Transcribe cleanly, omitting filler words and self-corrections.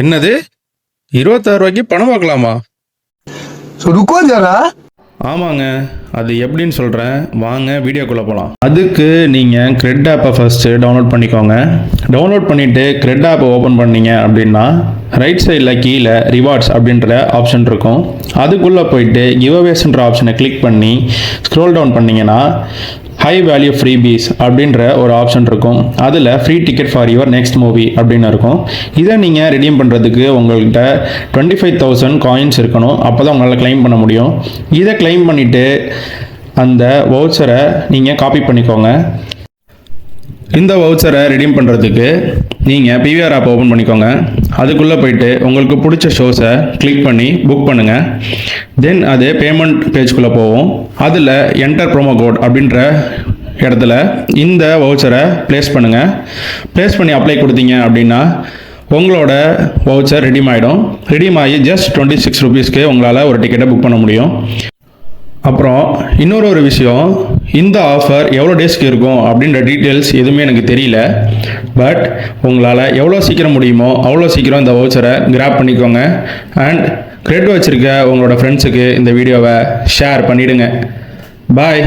என்னது 26 ரூபாய்க்கு பணம் பார்க்கலாமா? रुको जरा। ஆமாங்க, அது எப்படின்னு சொல்கிறேன், வாங்க வீடியோக்குள்ளே போகலாம். அதுக்கு நீங்கள் கிரெட் ஆப்பை ஃபஸ்ட்டு டவுன்லோட் பண்ணிக்கோங்க. டவுன்லோட் பண்ணிவிட்டு கிரெட் ஆப்பை ஓப்பன் பண்ணீங்க அப்படின்னா ரைட் சைடில் கீழே ரிவார்ட்ஸ் அப்படின்ற ஆப்ஷன் இருக்கும். அதுக்குள்ளே போயிட்டு கிவ்அவேஸ்ன்ற ஆப்ஷனை கிளிக் பண்ணி ஸ்க்ரோல் டவுன் பண்ணிங்கன்னா ஹை வேல்யூ ஃப்ரீபீஸ் அப்படின்ற ஒரு ஆப்ஷன் இருக்கும். அதில் free ticket for your next movie அப்படின்னு இருக்கும். இதை நீங்கள் ரெடீம் பண்ணுறதுக்கு உங்கள்கிட்ட 25,000 காயின்ஸ் இருக்கணும். அப்போ தான் உங்களால் கிளைம் பண்ண முடியும். இதை கிளைம் பண்ணிவிட்டு அந்த வவுச்சரை நீங்கள் காப்பி பண்ணிக்கோங்க. இந்த வவுச்சரை ரெடீம் பண்ணுறதுக்கு நீங்கள் பிவிஆர் ஆப் ஓப்பன் பண்ணிக்கோங்க. அதுக்குள்ளே போயிட்டு உங்களுக்கு பிடிச்ச ஷோஸை கிளிக் பண்ணி புக் பண்ணுங்கள். தென் அது பேமெண்ட் பேஜ்குள்ளே போகும். அதில் என்டர் ப்ரோமோ கோட் அப்படின்ற இடத்துல இந்த வவுச்சரை ப்ளேஸ் பண்ணுங்கள். ப்ளேஸ் பண்ணி அப்ளை கொடுத்தீங்க அப்படின்னா உங்களோட வவுச்சர் ரெடீம் ஆகிடும். ரெடீம் ஆகி ஜஸ்ட் 26 ரூபீஸ்க்கு உங்களால் ஒரு டிக்கெட்டை புக் பண்ண முடியும். அப்புறம் இன்னொரு விஷயம், இந்த ஆஃபர் எவ்வளோ டேஸ்க்கு இருக்கும் அப்படின்ற டீட்டெயில்ஸ் எதுவுமே எனக்கு தெரியல. பட் உங்களால் எவ்வளோ சீக்கிரம் முடியுமோ அவ்வளோ சீக்கிரம் இந்த வவுச்சரை கிராப் பண்ணிக்கோங்க. அண்ட் கிரெட் வச்சுருக்க உங்களோட ஃப்ரெண்ட்ஸுக்கு இந்த வீடியோவை ஷேர் பண்ணிவிடுங்க. பாய்.